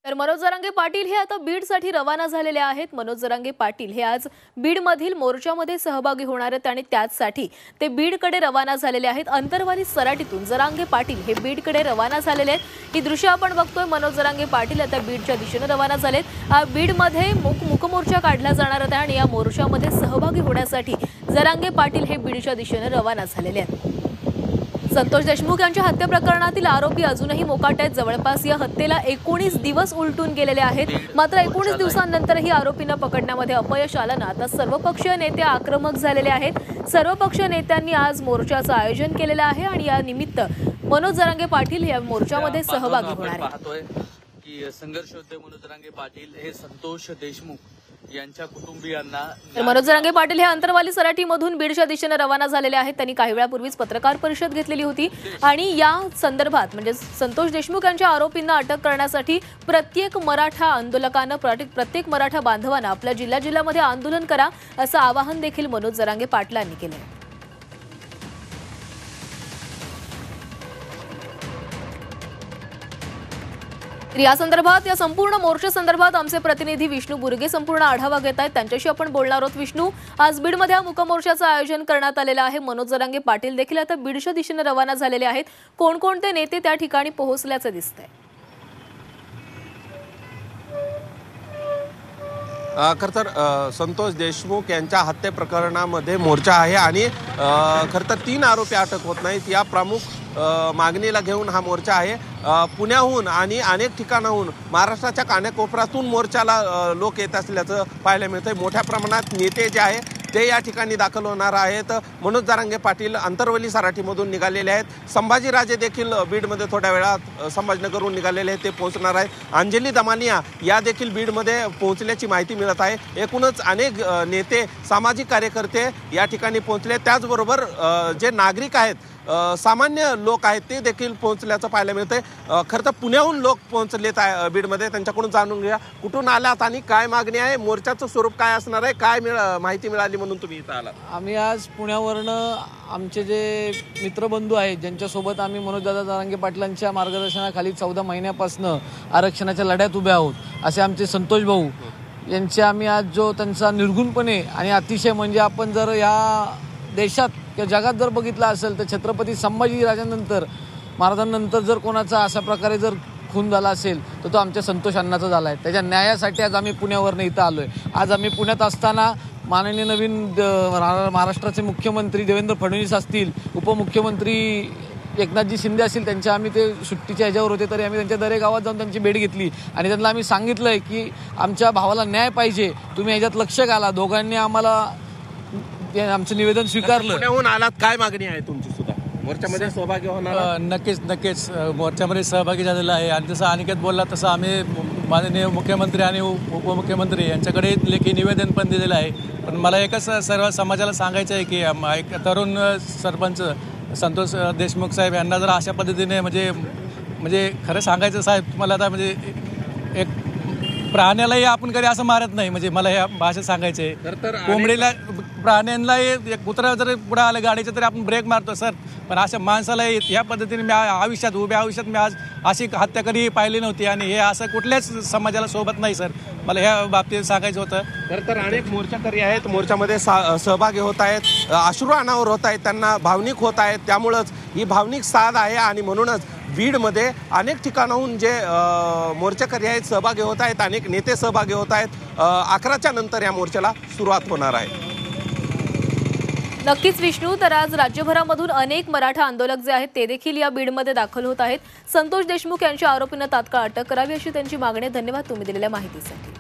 तर मनोज जरांगे पाटील हे आता बीडसाठी रवाना झालेले आहेत। मनोज जरांगे पाटील हे आज बीडमधील मोर्चामध्ये सहभागी होणार आहेत आणि त्याचसाठी ते बीडकडे रवाना झालेले आहेत। अंतरवाली सराटीतून जरांगे पाटील हे बीडकडे रवाना झालेले आहेत। ही दृश्य आपण बघतोय। मनोज जरांगे पाटील आता बीडच्या दिशेने रवाना झालेत। बीडमध्ये मूकमोर्चा काढला जाणार आहे आणि या मोर्चामध्ये सहभागी होण्यासाठी जरांगे पाटील हे बीडच्या दिशेने रवाना झालेले आहेत। संतोष देशमुख यांच्या हत्या प्रकरणातील आरोपी अजूनही मोकाट आहेत। जवळपास या हत्येला 19 दिवस उलटून गेलेले आहेत। मात्र 19 दिवसांनंतरही आरोपींना पकडण्यामध्ये अपयश आलं। आता सर्वपक्षीय नेते आक्रमक झालेले आहेत। सर्वपक्षीय नेत्यांनी आज मोर्चाचं आयोजन केलेलं आहे आणि या निमित्त मनोज जरांगे पाटील या मोर्चामध्ये सहभागी होणार आहेत। की संघर्ष होते मनोज जरांगे पाटील हे संतोष देशमुख यांच्या कुटुंबियांना। मनोज जरांगे पाटील हे अंतरवाली सराटीमधून बीडच्या दिशेने रवाना झालेले आहेत। त्यांनी काही वेळापूर्वीच पत्रकार परिषद घेतलेली होती आणि या संदर्भात म्हणजे संतोष देशमुख यांच्या आरोपींना अटक करण्यासाठी प्रत्येक मराठा आंदोलकांना प्रत्येक मराठा बांधवांना आपल्या जिल्ह्यामध्ये आंदोलन करा असं आवाहन देखील मनोज जरांगे पाटलांनी केलं आहे। या संदर्भात या संपूर्ण मोर्चा संदर्भात आमचे प्रतिनिधी विष्णू बुर्गे संपूर्ण आढावा घेत आहेत। त्यांच्याशी आपण बोलणार आहोत। विष्णू, आज बीडमध्ये मूकमोर्चाचं आयोजन करण्यात आलेलं आहे। मनोज जरांगे पाटील देखील आता बीडच्या दिशेने रवाना झालेले आहेत। कोणकोणते नेते त्या ठिकाणी पोहोचल्याचं दिसतंय? खरं तर संतोष देशमुख यांच्या हत्या प्रकरणामध्ये मोर्चा आहे आणि खरं तर 3 आरोपी अटक होत नाहीत या प्रमुख मागणीला घेऊन हा मोर्चा आहे। पुण्याहून आणि अनेक ठिकाणाहून महाराष्ट्राच्या कानाकोपऱ्यातून मोर्चाला लोक येत असल्याचं पाहायला मिळतंय। मोठ्या प्रमाणात नेते जे आहे ते या ठिकाणी दाखल होणार आहेत। मनोज जरांगे पाटील अंतरवली सराटीमधून निघालेले आहेत। संभाजीराजे देखील बीडमध्ये थोड्या वेळात संभाजीनगरहून निघालेले आहेत, ते पोहोचणार आहेत। अंजली दमानिया या देखील बीडमध्ये पोहोचल्याची माहिती मिळत आहे। एकूणच अनेक नेते, सामाजिक कार्यकर्ते या ठिकाणी पोहोचले। त्याचबरोबर जे नागरिक आहेत, सामान्य लोक आहेत, ते देखील पोहोचल्याचं पाहायला मिळतंय। खरं तर पुण्याहून लोक पोहोचलेत बीडमध्ये, त्यांच्याकडून जाणून घ्या कुठून आलात आणि काय मागणी आहे, मोर्चाचं स्वरूप काय असणार आहे, काय माहिती मिळाली म्हणून तुम्ही इथं आलात? आम्ही आज पुण्यावरनं आमचे जे मित्रबंधू आहेत ज्यांच्यासोबत आम्ही मनोज दादा जरांगे पाटलांच्या मार्गदर्शनाखाली 14 महिन्यापासून आरक्षणाच्या लढ्यात उभे आहोत असे आमचे संतोष भाऊ यांचे आम्ही आज जो त्यांचा निर्गुणपणे आणि अतिशय म्हणजे आपण जर या देशात किंवा जगात जर बघितलं असेल तर छत्रपती संभाजीराजांनंतर महाराजांनंतर जर कोणाचा अशा प्रकारे जर खून झाला असेल तर तो आमच्या संतोष अण्णाचा झाला आहे। त्याच्या न्यायासाठी आज आम्ही पुण्यावरनं इथं आलो आहे। आज आम्ही पुण्यात असताना माननीय नवीन महाराष्ट्राचे मुख्यमंत्री देवेंद्र फडणवीस असतील, उपमुख्यमंत्री एकनाथजी शिंदे असतील, त्यांच्या आम्ही ते सुट्टीच्या ह्याच्यावर होते तरी आम्ही त्यांच्या दरे गावात जाऊन त्यांची भेट घेतली आणि त्यांना आम्ही सांगितलं आहे की आमच्या भावाला न्याय पाहिजे, तुम्ही ह्याच्यात लक्ष घाला। दोघांनी आम्हाला आमचं निवेदन स्वीकारलं। पुण्याहून आलात, काय मागणी आहे तुमची सुद्धा? मोर्चामध्ये सहभागी होणार? नक्कीच मोर्चामध्ये सहभागी झालेला आहे आणि जसं अनिकेत बोलला तसं आम्ही माननीय मुख्यमंत्री आणि उपमुख्यमंत्री यांच्याकडे लेखी निवेदन पण दिलेलं आहे। पण मला एकच सर्व समाजाला सांगायचं आहे की एक तरुण सरपंच संतोष देशमुख साहेब यांना जर अशा पद्धतीने म्हणजे खरं सांगायचं साहेब तुम्हाला आता म्हणजे एक प्राण्यालाही आपण कधी असं मारत नाही, म्हणजे मला या भाषेत सांगायचं आहे। कोंबडीला प्राण्यांनाही कुत्रा जर पुढे आलं गाडीचं तरी आपण ब्रेक मारतो सर, पण अशा माणसालाही या पद्धतीने मी उभ्या आयुष्यात मी आज अशी हत्या कधी पाहिली नव्हती आणि हे असं कुठल्याच समाजाला सोबत नाही सर, मला ह्या बाबतीत सांगायचं होतं। तर अनेक मोर्चाकरी आहेत, मोर्चामध्ये सहभागी होत आहेत, अश्रू अनावर होत आहेत, त्यांना भावनिक होत आहेत, त्यामुळंच ही भावनिक साध आहे आणि म्हणूनच बीडमध्ये अनेक ठिकाणाहून जे मोर्चाकरी आहेत सहभागी होत आहेत, अनेक नेते सहभागी होत आहेत। 11च्या नंतर या मोर्चाला सुरुवात होणार आहे। नक्कीच विष्णू, तर आज राज्यभरामधून अनेक मराठा आंदोलक जे आहेत ते देखील या बीडमध्ये दाखल होत आहेत। संतोष देशमुख यांच्या आरोपींना तात्काळ अटक करावी अशी त्यांची मागणी। धन्यवाद तुम्ही दिलेल्या माहितीसाठी।